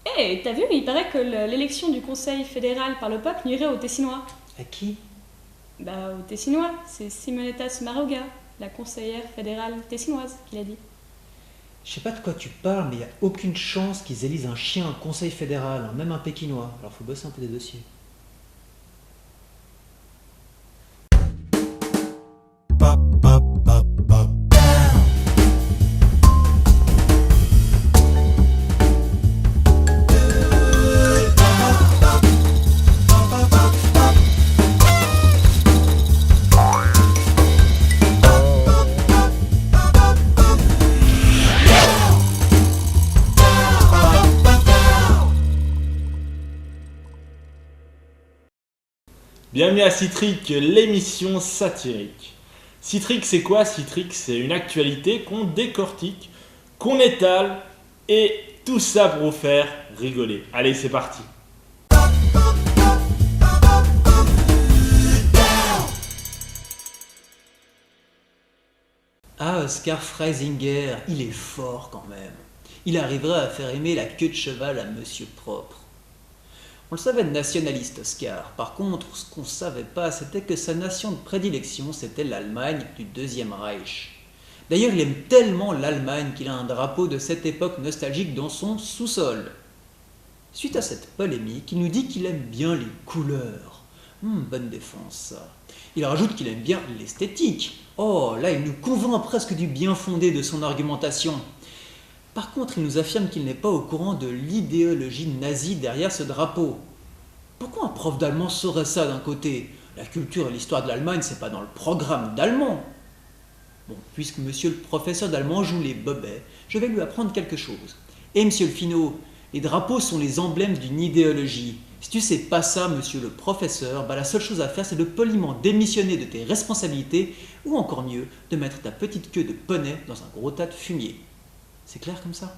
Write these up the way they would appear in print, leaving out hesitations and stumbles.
T'as vu, il paraît que l'élection du Conseil fédéral par le peuple nuirait aux Tessinois. À qui? Bah, aux Tessinois, c'est Simonetta Sommaruga, la conseillère fédérale tessinoise, qui l'a dit. Je sais pas de quoi tu parles, mais il n'y a aucune chance qu'ils élisent un chien au conseil fédéral, hein, même un pékinois. Alors faut bosser un peu des dossiers. Bienvenue à Citric, l'émission satirique. Citric, c'est quoi? Citric, c'est une actualité qu'on décortique, qu'on étale, et tout ça pour vous faire rigoler. Allez, c'est parti. Ah, Oscar Freisinger, il est fort quand même. Il arriverait à faire aimer la queue de cheval à Monsieur Propre. On le savait nationaliste, Oscar. Par contre, ce qu'on savait pas, c'était que sa nation de prédilection, c'était l'Allemagne du Deuxième Reich. D'ailleurs, il aime tellement l'Allemagne qu'il a un drapeau de cette époque nostalgique dans son sous-sol. Suite à cette polémique, il nous dit qu'il aime bien les couleurs. Bonne défense, ça. Il rajoute qu'il aime bien l'esthétique. Oh, là, il nous convainc presque du bien fondé de son argumentation. Par contre, il nous affirme qu'il n'est pas au courant de l'idéologie nazie derrière ce drapeau. Pourquoi un prof d'allemand saurait ça d'un côté? La culture et l'histoire de l'Allemagne, c'est pas dans le programme d'allemand. Bon, puisque monsieur le professeur d'allemand joue les bobets, je vais lui apprendre quelque chose. Et monsieur le finot, les drapeaux sont les emblèmes d'une idéologie. Si tu sais pas ça, monsieur le professeur, la seule chose à faire, c'est de poliment démissionner de tes responsabilités, ou encore mieux, de mettre ta petite queue de poney dans un gros tas de fumier. C'est clair comme ça?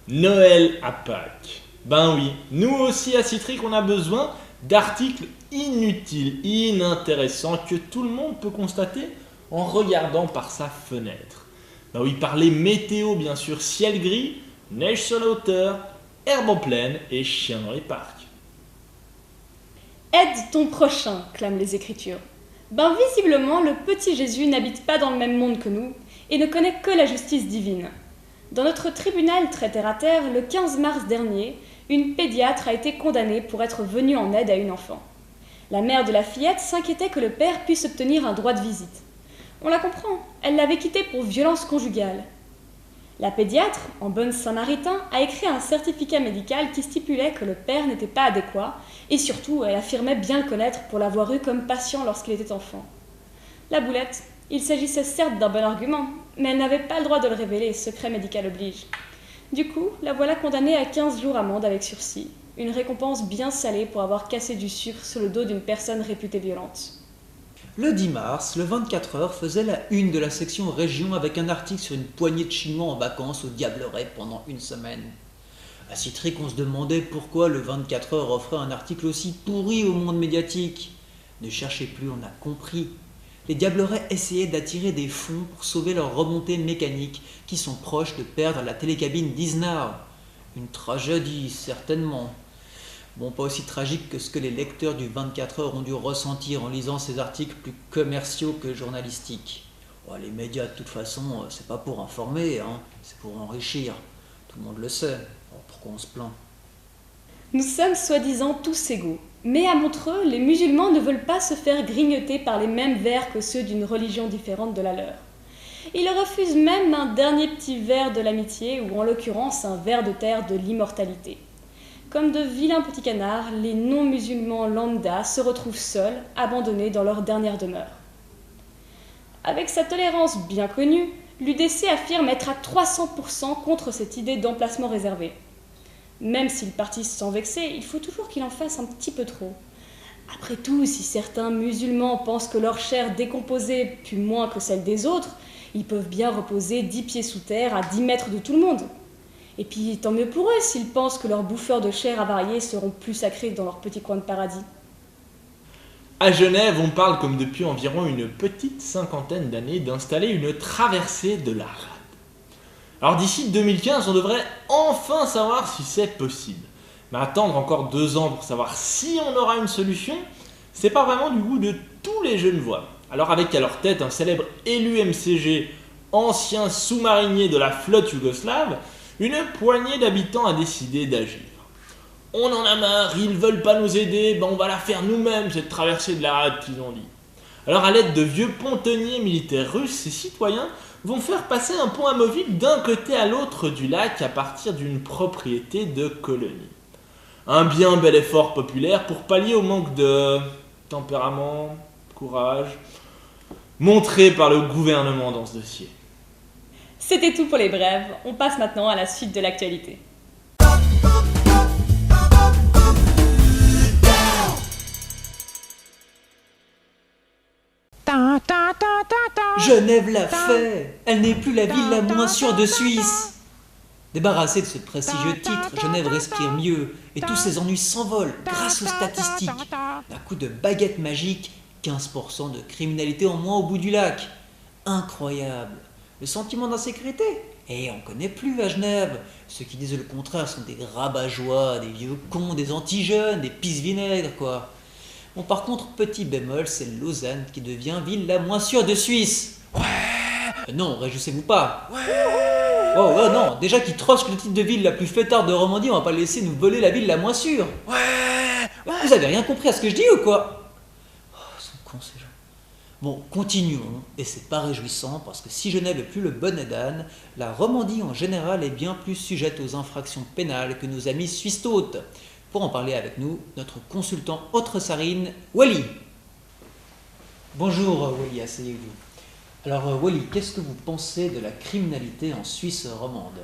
Noël à Pâques. Ben oui, nous aussi à Citric, on a besoin d'articles inutiles, inintéressants, que tout le monde peut constater en regardant par sa fenêtre. Ben oui, parler météo bien sûr, ciel gris, neige sur la hauteur, herbe en plaine et chiens dans les parcs. Aide ton prochain, clament les Écritures. Ben visiblement, le petit Jésus n'habite pas dans le même monde que nous et ne connaît que la justice divine. Dans notre tribunal très terre-à-terre, le 15 mars dernier, une pédiatre a été condamnée pour être venue en aide à une enfant. La mère de la fillette s'inquiétait que le père puisse obtenir un droit de visite. On la comprend, elle l'avait quitté pour violence conjugale. La pédiatre, en bonne samaritain, a écrit un certificat médical qui stipulait que le père n'était pas adéquat et surtout, elle affirmait bien le connaître pour l'avoir eu comme patient lorsqu'il était enfant. La boulette, il s'agissait certes d'un bon argument, mais elle n'avait pas le droit de le révéler, secret médical oblige. Du coup, la voilà condamnée à 15 jours amende avec sursis, une récompense bien salée pour avoir cassé du sucre sur le dos d'une personne réputée violente. Le 10 mars, le 24 heures faisait la une de la section région avec un article sur une poignée de Chinois en vacances au Diableret pendant une semaine. À Citric, on se demandait pourquoi le 24 heures offrait un article aussi pourri au monde médiatique. Ne cherchez plus, on a compris. Les Diablerets essayaient d'attirer des fonds pour sauver leur remontée mécanique, qui sont proches de perdre la télécabine d'Isnar. Une tragédie, certainement. Bon, pas aussi tragique que ce que les lecteurs du 24 heures ont dû ressentir en lisant ces articles plus commerciaux que journalistiques. Bon, les médias, de toute façon, c'est pas pour informer, hein, c'est pour enrichir. Tout le monde le sait. Bon, pourquoi on se plaint? Nous sommes soi-disant tous égaux. Mais à Montreux, les musulmans ne veulent pas se faire grignoter par les mêmes vers que ceux d'une religion différente de la leur. Ils refusent même un dernier petit ver de l'amitié, ou en l'occurrence un ver de terre de l'immortalité. Comme de vilains petits canards, les non-musulmans lambda se retrouvent seuls, abandonnés dans leur dernière demeure. Avec sa tolérance bien connue, l'UDC affirme être à 300% contre cette idée d'emplacement réservé. Même s'il partisse sans vexer, il faut toujours qu'il en fasse un petit peu trop. Après tout, si certains musulmans pensent que leur chair décomposée pue moins que celle des autres, ils peuvent bien reposer 10 pieds sous terre à 10 mètres de tout le monde. Et puis tant mieux pour eux s'ils pensent que leurs bouffeurs de chair avariés seront plus sacrés dans leur petit coin de paradis. À Genève, on parle comme depuis environ une petite cinquantaine d'années d'installer une traversée de la rade. Alors d'ici 2015, on devrait enfin savoir si c'est possible. Mais attendre encore 2 ans pour savoir si on aura une solution, c'est pas vraiment du goût de tous les Genevois. Alors avec à leur tête un célèbre élu MCG, ancien sous-marinier de la flotte yougoslave, une poignée d'habitants a décidé d'agir. On en a marre, ils veulent pas nous aider, on va la faire nous-mêmes cette traversée de la rade qu'ils ont dit. Alors à l'aide de vieux pontonniers militaires russes, ces citoyens vont faire passer un pont amovible d'un côté à l'autre du lac à partir d'une propriété de colonie. Un bien bel effort populaire pour pallier au manque de tempérament, courage, montré par le gouvernement dans ce dossier. C'était tout pour les brèves, on passe maintenant à la suite de l'actualité. Genève l'a fait. Elle n'est plus la ville la moins sûre de Suisse. Débarrassée de ce prestigieux titre, Genève respire mieux et tous ses ennuis s'envolent grâce aux statistiques. D'un coup de baguette magique, 15% de criminalité en moins au bout du lac. Incroyable. Le sentiment d'insécurité, on connaît plus à Genève. Ceux qui disent le contraire sont des rabat-joie, des vieux cons, des anti-jeunes, des pisse-vinaigres, quoi. Bon, par contre, petit bémol, c'est Lausanne qui devient ville la moins sûre de Suisse. Ouais. Non, réjouissez-vous pas. Ouais. Oh non, déjà qu'ils troquent le titre de ville la plus fêtarde de Romandie, on va pas laisser nous voler la ville la moins sûre. Ouais. Vous avez rien compris à ce que je dis ou quoi? Ils sont cons ces gens. Bon, continuons, et c'est pas réjouissant parce que si Genève est plus le bonnet d'âne, la Romandie en général est bien plus sujette aux infractions pénales que nos amis suisses-tôtes. Pour en parler avec nous, notre consultant autre-sarine, Wally. Bonjour Wally, asseyez-vous. Alors Wally, qu'est-ce que vous pensez de la criminalité en Suisse romande?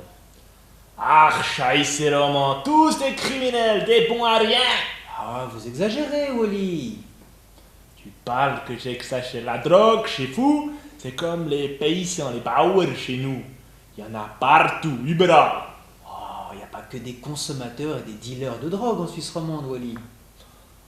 Ah, scheiße roman, tous des criminels, des bons à rien. Ah, vous exagérez Wally. Tu parles que j'exagère la drogue chez vous, c'est comme les paysans, les Bauern chez nous. Il y en a partout, überall. Il n'y a pas que des consommateurs et des dealers de drogue en Suisse romande, Wally.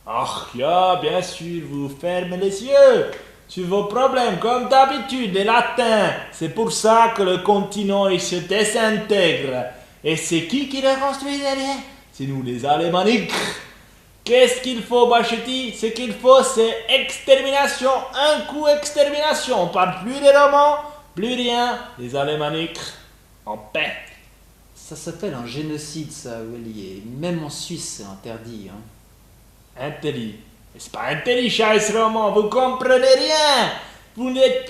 Ach ja, bien sûr, vous fermez les yeux sur vos problèmes, comme d'habitude, les latins. C'est pour ça que le continent il se désintègre. Et c'est qui le construit derrière? C'est nous, les Alémaniques. Qu'est-ce qu'il faut, Bachetti? Ce qu'il faut, c'est extermination. Un coup extermination. On parle plus des Romans, plus rien. Les Alémaniques, en paix. Ça s'appelle un génocide, ça, Wally, et même en Suisse, c'est interdit. Interdit? Mais c'est pas interdit, scheiß roman, vous comprenez rien. Vous êtes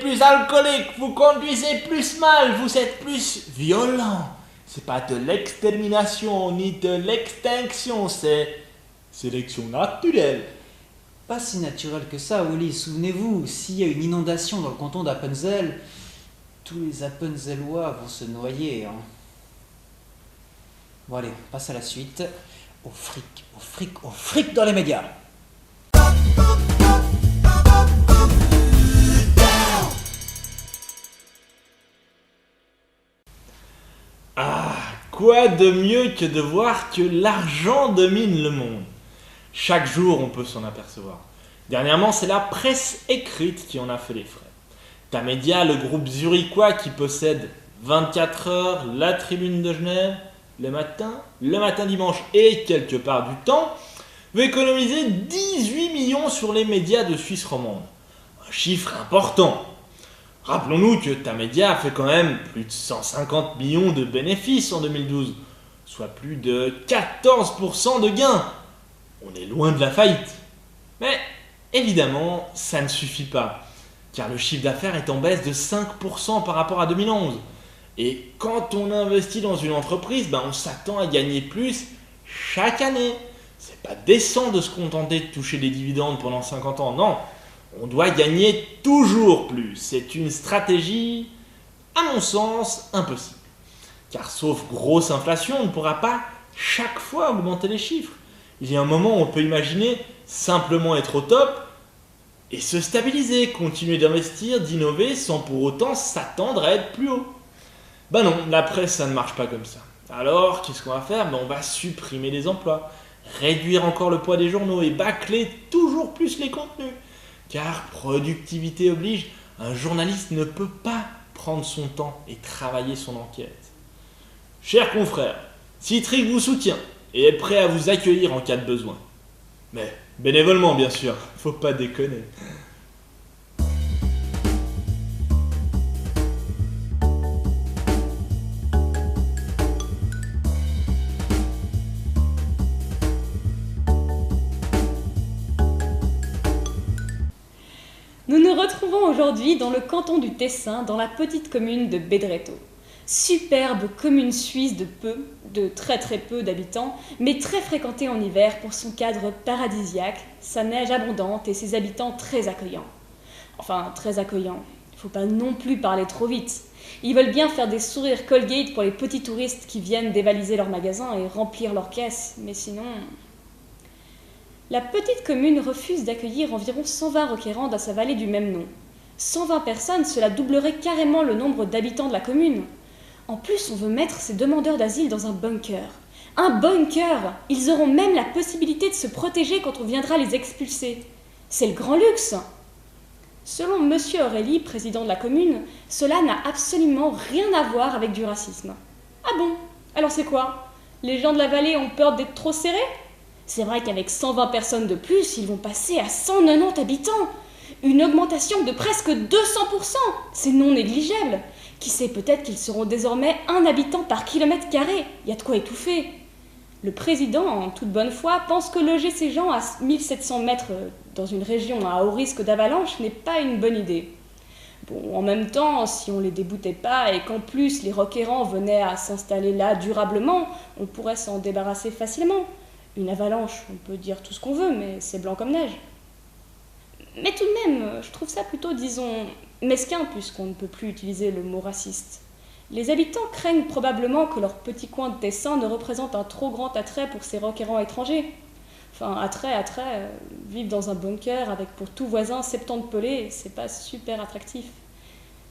plus alcoolique, vous conduisez plus mal, vous êtes plus violent. C'est pas de l'extermination ni de l'extinction, c'est sélection naturelle. Pas si naturel que ça, Wally. Souvenez-vous, s'il y a une inondation dans le canton d'Appenzell, tous les Appenzellois vont se noyer. Bon allez, on passe à la suite. Au fric dans les médias. Ah, quoi de mieux que de voir que l'argent domine le monde? Chaque jour, on peut s'en apercevoir. Dernièrement, c'est la presse écrite qui en a fait les frais. Tamedia, le groupe zurichois qui possède 24 heures, la Tribune de Genève, le matin dimanche et quelque part du temps, veut économiser 18 millions sur les médias de Suisse romande. Un chiffre important. Rappelons-nous que Tamedia a fait quand même plus de 150 millions de bénéfices en 2012, soit plus de 14% de gains. On est loin de la faillite. Mais évidemment, ça ne suffit pas, car le chiffre d'affaires est en baisse de 5% par rapport à 2011. Et quand on investit dans une entreprise, on s'attend à gagner plus chaque année. C'est pas décent de se contenter de toucher des dividendes pendant 50 ans, non. On doit gagner toujours plus. C'est une stratégie, à mon sens, impossible. Car sauf grosse inflation, on ne pourra pas chaque fois augmenter les chiffres. Il y a un moment où on peut imaginer simplement être au top et se stabiliser, continuer d'investir, d'innover sans pour autant s'attendre à être plus haut. Non, la presse, ça ne marche pas comme ça. Alors, qu'est-ce qu'on va faire? On va supprimer les emplois, réduire encore le poids des journaux et bâcler toujours plus les contenus. Car productivité oblige, un journaliste ne peut pas prendre son temps et travailler son enquête. Chers confrères, Citric vous soutient. et est prêt à vous accueillir en cas de besoin. Mais bénévolement, bien sûr, faut pas déconner. Nous nous retrouvons aujourd'hui dans le canton du Tessin, dans la petite commune de Bedretto. Superbe commune suisse de très peu d'habitants, mais très fréquentée en hiver pour son cadre paradisiaque, sa neige abondante et ses habitants très accueillants. Enfin, très accueillants, il ne faut pas non plus parler trop vite. Ils veulent bien faire des sourires Colgate pour les petits touristes qui viennent dévaliser leurs magasins et remplir leurs caisses, mais sinon... La petite commune refuse d'accueillir environ 120 requérants dans sa vallée du même nom. 120 personnes, cela doublerait carrément le nombre d'habitants de la commune. En plus, on veut mettre ces demandeurs d'asile dans un bunker. Un bunker! Ils auront même la possibilité de se protéger quand on viendra les expulser. C'est le grand luxe! Selon Monsieur Aurélie, président de la commune, cela n'a absolument rien à voir avec du racisme. Ah bon? Alors c'est quoi? Les gens de la vallée ont peur d'être trop serrés? C'est vrai qu'avec 120 personnes de plus, ils vont passer à 190 habitants. Une augmentation de presque 200%. C'est non négligeable. Qui sait, peut-être qu'ils seront désormais 1 habitant par kilomètre carré. Il y a de quoi étouffer. Le président, en toute bonne foi, pense que loger ces gens à 1700 mètres dans une région à haut risque d'avalanche n'est pas une bonne idée. Bon, en même temps, si on les déboutait pas et qu'en plus les requérants venaient à s'installer là durablement, on pourrait s'en débarrasser facilement. Une avalanche, on peut dire tout ce qu'on veut, mais c'est blanc comme neige. Mais tout de même, je trouve ça plutôt, disons, mesquin, puisqu'on ne peut plus utiliser le mot raciste. Les habitants craignent probablement que leur petit coin de Tessin ne représente un trop grand attrait pour ces requérants étrangers. Enfin, attrait, vivre dans un bunker avec pour tout voisin 70 pelés, c'est pas super attractif.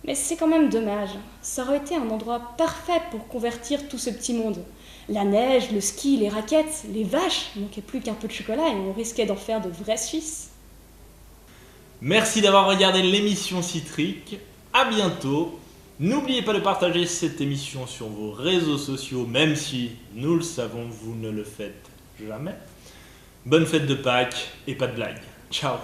Mais c'est quand même dommage. Ça aurait été un endroit parfait pour convertir tout ce petit monde. La neige, le ski, les raquettes, les vaches, il manquait plus qu'un peu de chocolat et on risquait d'en faire de vrais Suisses. Merci d'avoir regardé l'émission Citrique. À bientôt. N'oubliez pas de partager cette émission sur vos réseaux sociaux, même si, nous le savons, vous ne le faites jamais. Bonne fête de Pâques et pas de blagues. Ciao.